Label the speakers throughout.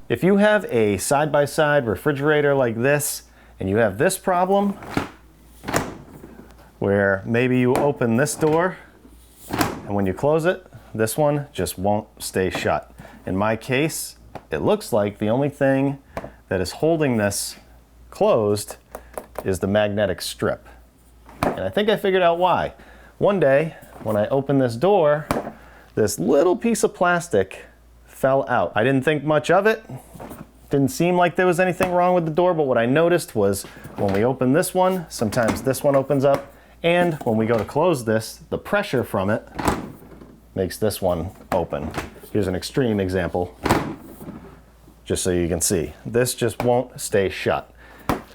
Speaker 1: If you have a side-by-side refrigerator like this, and you have this problem, where maybe you open this door, and when you close it, this one just won't stay shut. In my case, it looks like the only thing that is holding this closed is the magnetic strip. And I think I figured out why. One day, when I opened this door, this little piece of plastic fell out. I didn't think much of it. Didn't seem like there was anything wrong with the door, but what I noticed was when we open this one, sometimes this one opens up, and when we go to close this, the pressure from it makes this one open. Here's an extreme example, just so you can see. This just won't stay shut.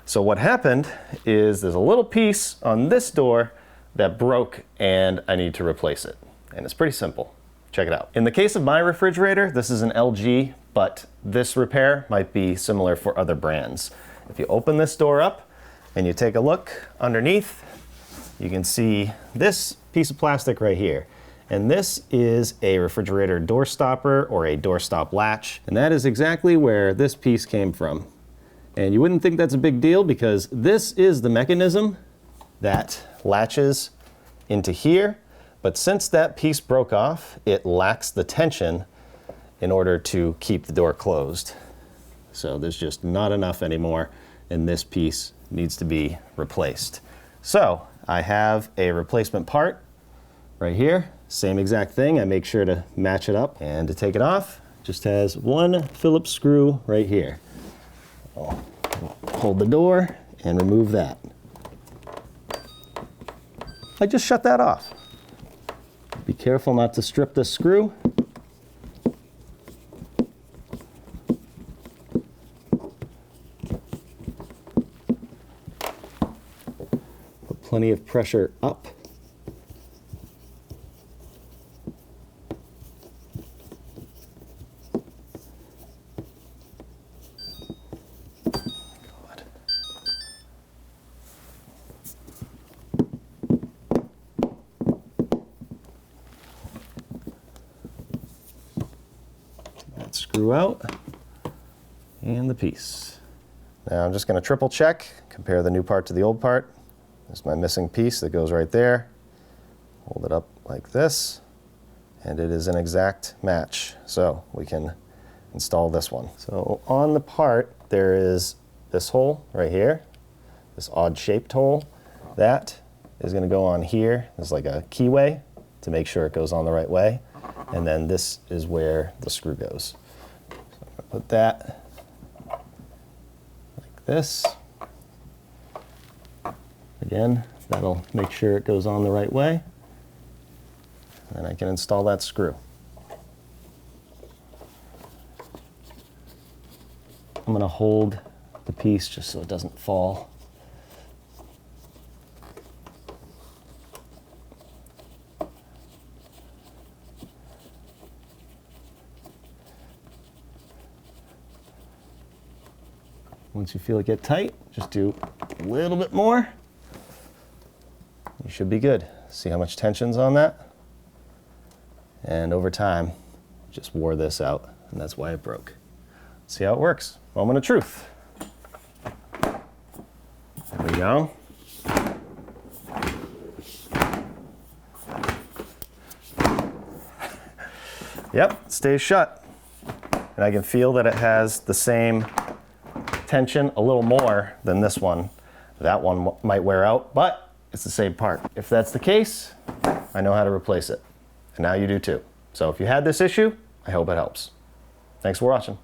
Speaker 1: So what happened is there's a little piece on this door that broke and I need to replace it. And it's pretty simple. Check it out. In the case of my refrigerator, this is an LG, but this repair might be similar for other brands. If you open this door up and you take a look underneath, you can see this piece of plastic right here. And this is a refrigerator door stopper or a door stop latch. And that is exactly where this piece came from. And you wouldn't think that's a big deal because this is the mechanism that latches into here. But since that piece broke off, it lacks the tension in order to keep the door closed. So there's just not enough anymore, and this piece needs to be replaced. So I have a replacement part right here, same exact thing. I make sure to match it up, and to take it off, just has one Phillips screw right here. I'll hold the door and remove that. I just shut that off. Be careful not to strip this screw. Put plenty of pressure up. Screw out, and the piece. Now I'm just going to triple check, compare the new part to the old part. There's my missing piece that goes right there. Hold it up like this, and it is an exact match. So we can install this one. So on the part, there is this hole right here, this odd shaped hole. That is going to go on here. There's like a keyway to make sure it goes on the right way. And then this is where the screw goes. Put that like this. Again, that'll make sure it goes on the right way. And I can install that screw. I'm going to hold the piece just so it doesn't fall. Once you feel it get tight, just do a little bit more. You should be good. See how much tension's on that? And over time, just wore this out, and that's why it broke. See how it works. Moment of truth. There we go. Yep, it stays shut. And I can feel that it has the same tension, a little more than this one. That one might wear out, but it's the same part. If that's the case, I know how to replace it. And now you do too. So if you had this issue, I hope it helps. Thanks for watching.